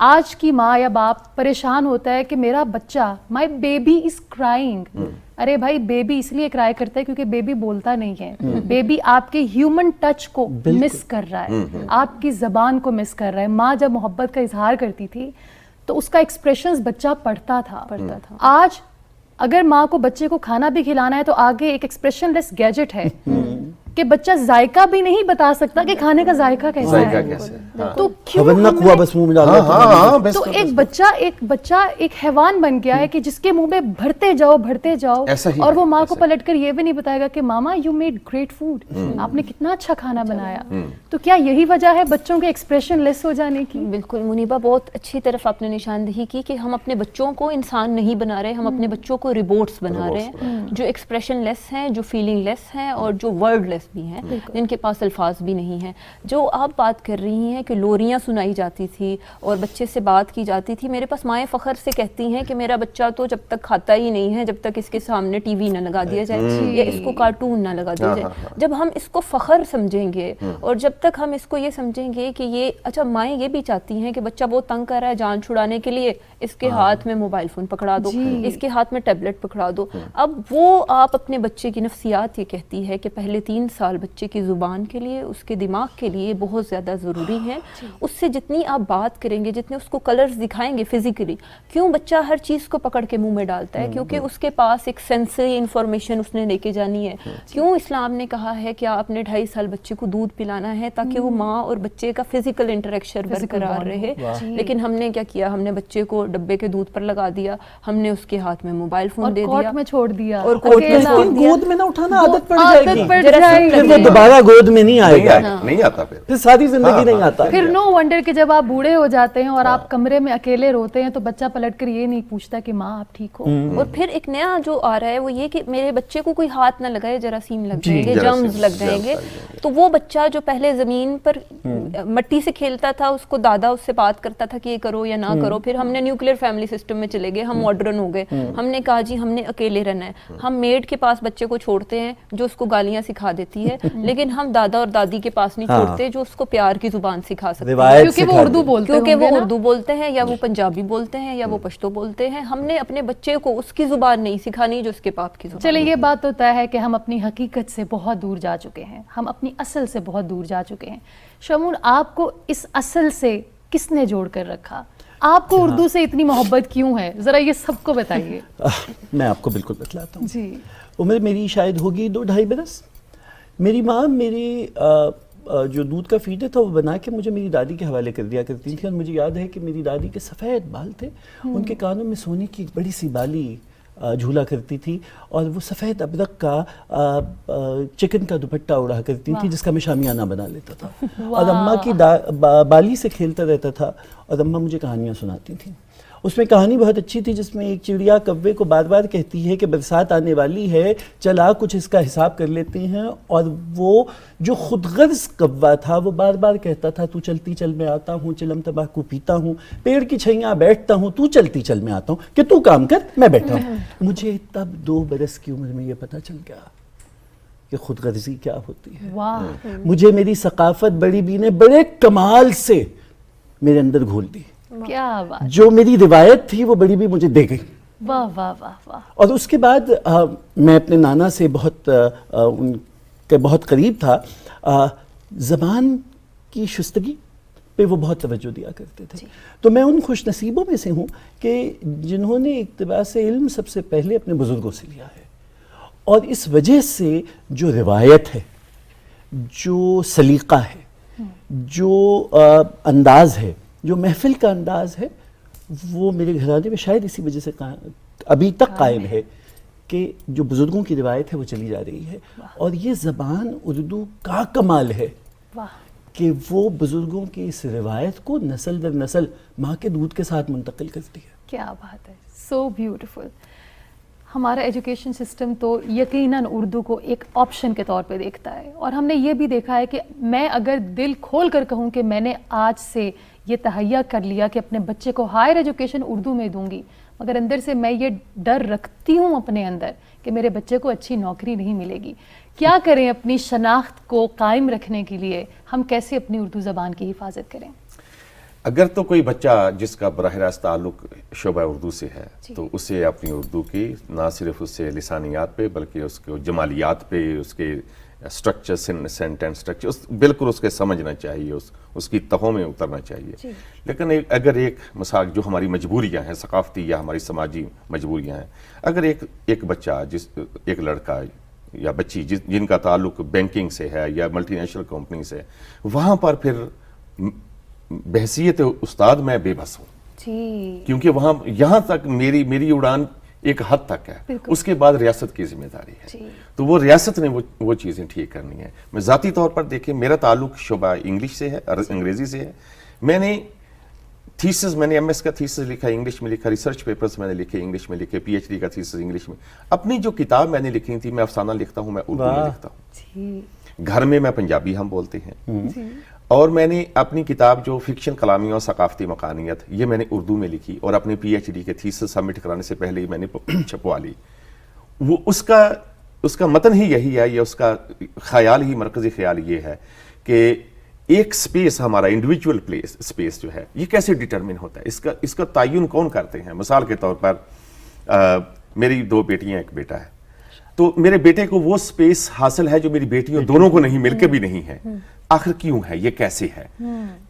آج کی ماں یا باپ پریشان ہوتا ہے کہ میرا بچہ، مائی بیبی از کرائنگ. ارے بھائی، بیبی اس لیے کرائے کرتا ہے کیونکہ بیبی بولتا نہیں ہے. بیبی آپ کے ہیومن ٹچ کو مس کر رہا ہے، آپ کی زبان کو مس کر رہا ہے. ماں جب محبت کا اظہار کرتی تھی تو اس کا ایکسپریشنز بچہ پڑھتا تھا. آج اگر ماں کو بچے کو کھانا بھی کھلانا ہے تو آگے ایک ایکسپریشن لیس گیجٹ ہے کہ بچہ ذائقہ بھی نہیں بتا سکتا کہ کھانے کا ذائقہ کیسا ہے. تو کیوں تو ایک بچہ ایک حیوان بن گیا ہے کہ جس کے منہ میں بھرتے جاؤ اور وہ ماں کو پلٹ کر یہ بھی نہیں بتائے گا کہ ماما یو میڈ گریٹ فوڈ، آپ نے کتنا اچھا کھانا بنایا. تو کیا یہی وجہ ہے بچوں کے ایکسپریشن لیس ہو جانے کی؟ بالکل منیبہ، بہت اچھی طرف آپ نے نشاندہی کی کہ ہم اپنے بچوں کو انسان نہیں بنا رہے، ہم اپنے بچوں کو روبوٹس بنا رہے ہیں جو ایکسپریشن لیس ہیں، جو فیلنگ لیس ہیں، اور جو ورڈ لیس بھی ہیں، جن کے پاس الفاظ بھی نہیں ہیں. جو آپ بات کر رہی ہیں کہ لوریاں سنائی جاتی تھی اور بچے سے بات کی جاتی تھی، میرے پاس مائیں فخر سے کہتی ہیں کہ میرا بچہ تو جب تک کھاتا ہی نہیں ہے جب تک اس کے سامنے ٹی وی نہ لگا دیا جائے یا اس کو کارٹون نہ لگا دیا جائے. جب ہم اس کو فخر سمجھیں گے اور جب تک ہم اس کو یہ سمجھیں گے کہ یہ اچھا، مائیں یہ بھی چاہتی ہیں کہ بچہ بہت تنگ کر رہا ہے، جان چھڑانے کے لیے اس کے ہاتھ میں موبائل فون پکڑا دو، اس کے ہاتھ میں ٹیبلٹ پکڑا دو. اب وہ آپ اپنے بچے کی نفسیات یہ کہتی ہے کہ پہلے 3 سال بچے کی زبان کے لیے، اس کے دماغ کے لیے بہت زیادہ ضروری ہیں. اس سے جتنی آپ بات کریں گے، جتنے اس کو کلرز دکھائیں گے فزیکلی، کیوں بچہ ہر چیز کو پکڑ کے منہ میں ڈالتا ہے؟ کیونکہ اس کے پاس ایک سینسری انفارمیشن اس نے لے کے جانی ہے. کیوں اسلام نے کہا ہے کہ آپ نے 2.5 سال بچے کو دودھ پلانا ہے تاکہ وہ ماں اور بچے کا فزیکل انٹریکشن برقرار رہے. لیکن ہم نے کیا کیا؟ ہم نے بچے کو ڈبے کے دودھ پر لگا دیا، ہم نے اس کے ہاتھ میں موبائل فون دے دیا میں چھوڑ دیا اور کوٹ میں چھوڑ لیکن دیا. گود میں نہ اٹھانا عادت پڑ جائے گی، جائے پھر وہ دوبارہ گود میں نہیں آئے گا، نہیں آتا پھر ساری زندگی نہیں آتا. پھر نو ونڈر کہ جب آپ بوڑھے ہو جاتے ہیں اور آپ کمرے میں اکیلے روتے ہیں تو بچہ پلٹ کر یہ نہیں پوچھتا کہ ماں آپ ٹھیک ہو. اور پھر ایک نیا جو آ رہا ہے وہ یہ کہ میرے بچے کو کوئی ہاتھ نہ لگائے، جراثیم لگ جائیں گے، جرمز لگ جائیں گے. تو وہ بچہ جو پہلے زمین پر مٹی سے کھیلتا تھا، اس کو دادا اس سے بات کرتا تھا کہ یہ کرو یا نہ کرو. پھر ہم نے نیوکلیر فیملی سسٹم میں چلے گئے، ہم ماڈرن ہو گئے. ہم نے کہا جی ہم نے اکیلے رہنا ہے. ہم میڈ کے پاس بچے کو چھوڑتے ہیں جو اس کو گالیاں سکھا دیتی ہے، لیکن ہم دادا اور دادی کے پاس نہیں چھوڑتے جو اس کو پیار کی زبان سکھا سکتے ہیں. کیونکہ وہ اردو بولتے ہیں، کیونکہ وہ اردو بولتے ہیں یا وہ پنجابی بولتے ہیں یا وہ پشتو بولتے ہیں. ہم نے اپنے بچے کو اس کی زبان نہیں سکھانی جو اس کے باپ کی زبان. چلیں یہ بات تو طے ہے کہ ہم اپنی حقیقت سے بہت دور جا چکے ہیں، ہم اپنی اصل سے بہت دور جا چکے ہیں. شمون، آپ کو اس اصل سے کس نے جوڑ کر رکھا؟ آپ کو اردو سے اتنی محبت کیوں ہے؟ ذرا یہ سب کو بتائیے. میں آپ کو بالکل بتلاتا ہوں. جی. عمر میری شاید ہوگی 2-2.5 برس. میری ماں میری جو دودھ کا فیڈر تھا وہ بنا کے مجھے میری دادی کے حوالے کر دیا کرتی تھی. اور مجھے یاد ہے کہ میری دادی کے سفید بال تھے، ان کے کانوں میں سونے کی ایک بڑی سی بالی جھولا کرتی تھی، اور وہ سفید ابرق کا چکن کا دوپٹہ اڑا کرتی تھی جس کا میں شامیانہ بنا لیتا تھا. اور اماں کی بالی سے کھیلتا رہتا تھا، اور اماں مجھے کہانیاں سناتی تھیں. اس میں کہانی بہت اچھی تھی جس میں ایک چڑیا کوے کو بار بار کہتی ہے کہ برسات آنے والی ہے، چل آ کچھ اس کا حساب کر لیتے ہیں. اور وہ جو خود غرض کوا تھا وہ بار بار کہتا تھا تو چلتی چل میں آتا ہوں، چلم تمباکو پیتا ہوں، پیڑ کی چھیاں بیٹھتا ہوں، تو چلتی چل میں آتا ہوں کہ تو کام کر میں بیٹھا ہوں. مجھے تب 2 برس کی عمر میں یہ پتہ چل گیا کہ خود غرضی کیا ہوتی ہے. واہ، مجھے میری ثقافت بڑی بی نے بڑے کمال سے میرے اندر گھول دی. کیا بات، جو میری روایت تھی وہ بڑی بھی مجھے دے گئی. واہ واہ واہ واہ. اور اس کے بعد میں اپنے نانا سے بہت ان کے بہت قریب تھا. زبان کی شستگی پہ وہ بہت توجہ دیا کرتے تھے. تو میں ان خوش نصیبوں میں سے ہوں کہ جنہوں نے اقتباس علم سب سے پہلے اپنے بزرگوں سے لیا ہے. اور اس وجہ سے جو روایت ہے، جو سلیقہ ہے، جو انداز ہے، جو محفل کا انداز ہے، وہ میرے گھرانے میں شاید اسی وجہ سے ابھی تک قائم ہے کہ جو بزرگوں کی روایت ہے وہ چلی جا رہی ہے. اور یہ زبان اردو کا کمال ہے کہ وہ بزرگوں کی اس روایت کو نسل در نسل ماں کے دودھ کے ساتھ منتقل کرتی ہے. کیا بات ہے، سو بیوٹیفل. ہمارا ایجوکیشن سسٹم تو یقیناً اردو کو ایک آپشن کے طور پہ دیکھتا ہے، اور ہم نے یہ بھی دیکھا ہے کہ میں اگر دل کھول کر کہوں کہ میں نے آج سے یہ تہیہ کر لیا کہ اپنے بچے کو ہائر ایجوکیشن اردو میں دوں گی، مگر اندر سے میں یہ ڈر رکھتی ہوں اپنے اندر کہ میرے بچے کو اچھی نوکری نہیں ملے گی. کیا کریں اپنی شناخت کو قائم رکھنے کے لیے؟ ہم کیسے اپنی اردو زبان کی حفاظت کریں؟ اگر تو کوئی بچہ جس کا براہ راست تعلق شعبہ اردو سے ہے تو اسے اپنی اردو کی نہ صرف اس سے لسانیات پہ بلکہ اس کے جمالیات پہ، اس کے اسٹرکچر، سینٹینس اسٹرکچر بالکل اس کے سمجھنا چاہیے، اس کی تہوں میں اترنا چاہیے. لیکن اگر ایک مثال جو ہماری مجبوریاں ہیں، ثقافتی یا ہماری سماجی مجبوریاں ہیں، اگر ایک بچہ ایک لڑکا یا بچی جن کا تعلق بینکنگ سے ہے یا ملٹی نیشنل کمپنی سے، وہاں پر پھر بحثیت استاد میں بے بس ہوں. کیونکہ وہاں یہاں تک میری اڑان ایک حد تک ہے، اس کے بعد ریاست کی ذمہ داری ہے. تو وہ ریاست نے وہ چیزیں ٹھیک کرنی ہے. میں ذاتی طور پر دیکھیں، میرا تعلق شعبہ انگلش سے ہے، انگریزی سے ہے. میں نے ایم ایس کا تھیسس لکھا انگلش میں، لکھا ریسرچ پیپرز میں نے لکھے انگلش میں، لکھے پی ایچ ڈی کا تھیسس انگلش میں. اپنی جو کتاب میں نے لکھی تھی، میں افسانہ لکھتا ہوں، میں اردو میں لکھتا ہوں. گھر میں پنجابی ہم بولتے ہیں. اور میں نے اپنی کتاب جو فکشن کلامی اور ثقافتی مکانیت، یہ میں نے اردو میں لکھی، اور اپنے پی ایچ ڈی کے تھیسس سبمٹ کرانے سے پہلے ہی میں نے چھپوا لی. وہ اس کا متن ہی یہی ہے، یا اس کا خیال ہی، مرکزی خیال یہ ہے کہ ایک سپیس، ہمارا انڈیویجول سپیس جو ہے، یہ کیسے ڈیٹرمن ہوتا ہے، اس کا تعین کون کرتے ہیں. مثال کے طور پر میری 2 بیٹیاں، ایک بیٹا ہے. تو میرے بیٹے کو وہ سپیس حاصل ہے جو میری بیٹیوں دونوں کو نہیں، مل کے بھی نہیں ہے. آخر کیوں ہے، یہ کیسے ہے؟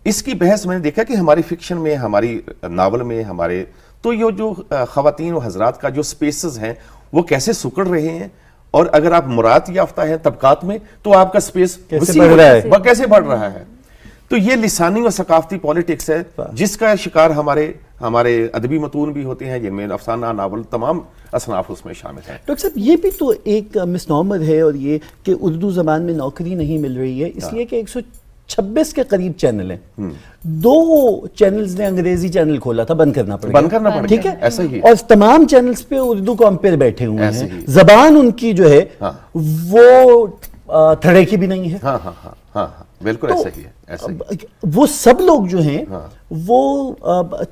اس کی بحث میں نے دیکھا کہ ہماری فکشن میں، ہماری ناول میں، ہمارے تو یہ جو خواتین و حضرات کا جو سپیسز ہیں وہ کیسے سکڑ رہے ہیں، اور اگر آپ مراعات یافتہ ہیں طبقات میں تو آپ کا سپیس کیسے بڑھ رہا ہے، وہ کیسے بڑھ رہا ہے. تو یہ لسانی اور ثقافتی پالیٹکس ہے جس کا شکار ہمارے ادبی متون بھی ہوتے ہیں، جن میں افسانہ، ناول، تمام اصناف اس میں شامل ہیں. ڈاکٹر صاحب یہ بھی تو ایک مس نامر ہے، اور یہ کہ اردو زبان میں نوکری نہیں مل رہی ہے، اس لیے کہ 126 کے قریب چینل ہیں. 2 چینلز نے انگریزی چینل کھولا تھا، بند کرنا پڑ گیا، ٹھیک ہے، ایسا ہی. اور تمام چینلز پہ اردو کامپیر بیٹھے ہوئے ہیں. زبان ان کی جو ہے وہ تھڑے کی بھی نہیں ہے. ہاں ہاں ہاں ہاں بالکل ایسا ہی ہے، ایسا ہی. وہ سب لوگ جو ہیں وہ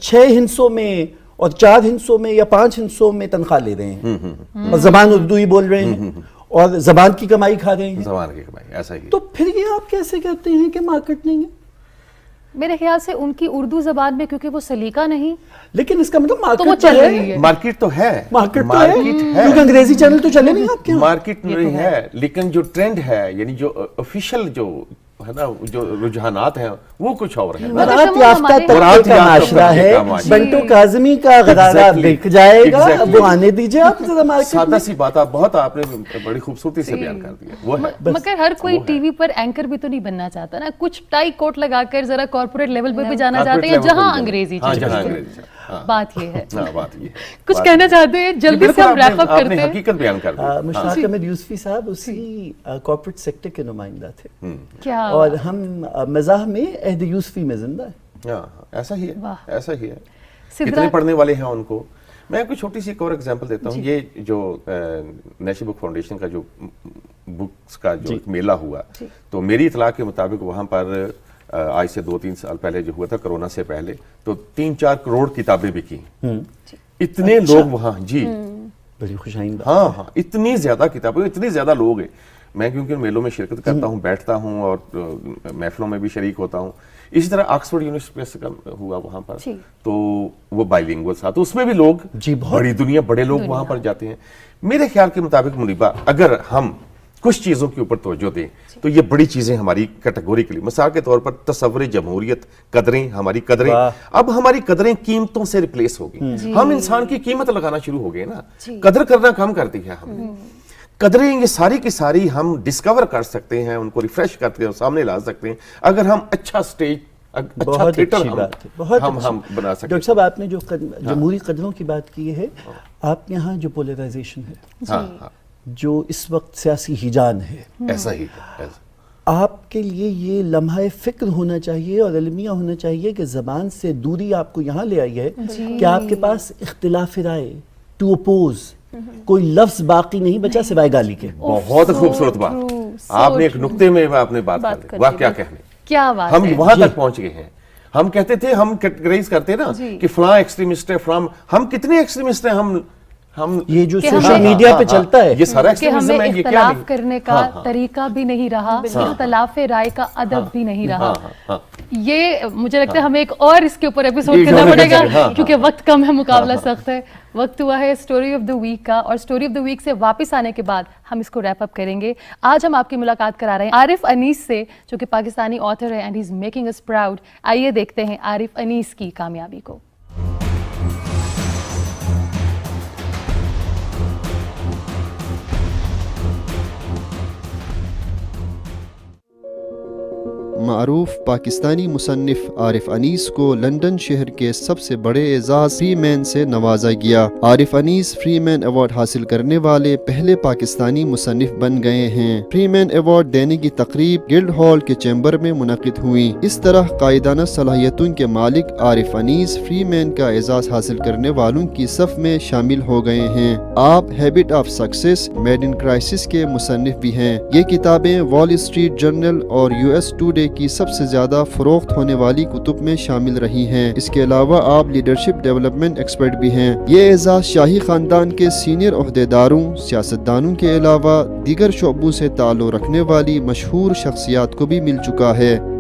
6 ہندسوں میں اور 4 ہندسوں میں یا 5 ہندسوں میں تنخواہ لے رہے ہیں، اور زبان اردو ہی بول رہے ہیں، اور زبان کی کمائی کھا رہے ہیں. زبان کی کمائی، ایسا ہی. تو پھر یہ آپ کیسے کہتے ہیں کہ مارکیٹ نہیں ہے؟ میرے خیال سے ان کی اردو زبان میں کیونکہ وہ سلیقہ نہیں، لیکن اس کا مطلب تو وہ مارکیٹ چل تو رہی ہے. ہے. مارکیٹ تو ہے، مارکیٹ تو ہے، کیونکہ انگریزی چینل تو چلے نہیں آپ کے یہاں. مارکیٹ نہیں ہے، لیکن جو ٹرینڈ ہے، یعنی جو آفیشیل جو ہے نا، جو رجحانات ہیں وہ کچھ اور ہے. مراعات یافتہ طبقے کا معاشرہ ہے، بنٹو کاظمی کا غرارہ بک جائے گا، وہ آنے دیجئے آپ ذرا مارکیٹ میں. سادہ سی بات آپ نے بڑی خوبصورتی سے بیان کر دیا، وہ ہے. مگر ہر کوئی ٹی وی پر اینکر بھی تو نہیں بننا چاہتا نا، کچھ ٹائی کوٹ لگا کر ذرا کارپوریٹ لیول پہ بھی جانا چاہتے ہیں جہاں انگریزی بات یہ ہے. کچھ کہنا چاہتے ہیں، جلدی سے ہم ریپ اپ کرتے ہیں. حقیقت بیان کر دی. مشتاق احمد یوسفی صاحب اسی کارپوریٹ سیکٹر کے نمائندہ تھے، کیا اور ہم مزاح میں عہد یوسفی میں زندہ ہیں. ایسا ہی ہے، ایسا ہی ہے. سدرا کتنے پڑھنے والے ہیں ان کو. میں کوئی چھوٹی سی ایک اور ایگزامپل دیتا ہوں. یہ جو نیشنل بک فاؤنڈیشن کا جو بکس کا جو میلہ ہوا، تو میری اطلاع کے مطابق وہاں پر آج سے 2-3 سال پہلے جو ہوا تھا کرونا سے پہلے، تو 3-4 کروڑ کتابیں بکی. اتنے لوگ وہاں، جی بڑی خوش آئندہ. ہاں ہاں اتنی زیادہ کتابیں، اتنے زیادہ لوگ ہیں. میں کیونکہ میلوں میں شرکت کرتا ہوں، بیٹھتا ہوں اور محفلوں میں بھی شریک ہوتا ہوں. اسی طرح آکسفورڈ یونیورسٹی کا ہوا وہاں پر، تو وہ بائی لینگویج تھا، تو اس میں بھی لوگ، بڑی دنیا، بڑے لوگ وہاں پر جاتے ہیں. میرے خیال کے مطابق منیبہ، اگر ہم کچھ چیزوں کے اوپر توجہ دیں تو یہ بڑی چیزیں ہماری کیٹیگوریکلی، مثال کے طور پر تصور جمہوریت، قدریں، ہماری قدریں، اب ہماری قدریں قیمتوں سے ریپلیس ہو گئی. ہم انسان کی قیمت لگانا شروع ہو گئے نا، قدر کرنا کم کر دی ہے ہم نے. قدریں یہ ساری کی ساری ہم ڈسکور کر سکتے ہیں، ان کو ریفریش کرتے ہیں، سامنے لا سکتے ہیں، اگر ہم اچھا سٹیج، اچھا تھیٹر ہم بنا سکتے ہیں. ڈاکٹر صاحب آپ نے جو جمہوری قدروں کی بات کی ہے، آپ یہاں جو پولرائزیشن ہے، جو اس وقت سیاسی ہیجان ہے، ایسا ہی ہے. آپ کے لیے یہ لمحہ فکر ہونا چاہیے اور المیہ ہونا چاہیے کہ زبان سے دوری آپ کو یہاں لے آئی ہے کہ آپ کے پاس اختلاف رائے، ٹو اپوز، کوئی لفظ باقی نہیں بچا سوائے گالی کے. بہت خوبصورت بات آپ نے ایک نقطے میں آپ نے بات کر دی. واہ کیا کہنے، کیا بات، ہم وہاں تک پہنچ گئے ہیں. ہم کہتے تھے، ہم کیٹیگرائز کرتے نا کہ فلاں ایکسٹریمسٹ ہے، ہم کتنے ایکسٹریمسٹ ہیں. ہم یہ جو سوشل میڈیا پہ چلتا ہے، یہ سارا کہ ہمیں اختلاف کرنے کا طریقہ بھی نہیں رہا، اختلاف رائے کا ادب بھی نہیں رہا. یہ مجھے لگتا ہے ہمیں ایک اور اس کے اوپر ایپیسوڈ کرنا پڑے گا کیونکہ وقت کم ہے، مقابلہ سخت ہے. وقت ہوا ہے اسٹوری آف دا ویک کا، اور اسٹوری آف دا ویک سے واپس آنے کے بعد ہم اس کو ریپ اپ کریں گے. آج ہم آپ کی ملاقات کرا رہے ہیں عارف انیس سے، جو کہ پاکستانی آتھر ہے and he is making us proud. آئیے دیکھتے ہیں عارف انیس کی کامیابی کو. معروف پاکستانی مصنف عارف انیس کو لندن شہر کے سب سے بڑے اعزاز فری مین سے نوازا گیا. عارف انیس فری مین ایوارڈ حاصل کرنے والے پہلے پاکستانی مصنف بن گئے ہیں. فری مین ایوارڈ دینے کی تقریب گلڈ ہال کے چیمبر میں منعقد ہوئی. اس طرح قائدانہ صلاحیتوں کے مالک عارف انیس فری مین کا اعزاز حاصل کرنے والوں کی صف میں شامل ہو گئے ہیں. آپ habit of success, made in crisis کے مصنف بھی ہیں. یہ کتابیں وال اسٹریٹ جرنل اور US ٹوڈے کی سب سے زیادہ فروخت ہونے والی کتب میں شامل رہی ہیں. اس کے علاوہ آپ لیڈرشپ ڈیولپمنٹ ایکسپرٹ بھی ہیں. یہ اعزاز شاہی خاندان کے سینئر عہدیداروں، سیاستدانوں کے علاوہ دیگر شعبوں سے تعلق رکھنے والی مشہور شخصیات کو بھی مل چکا ہے.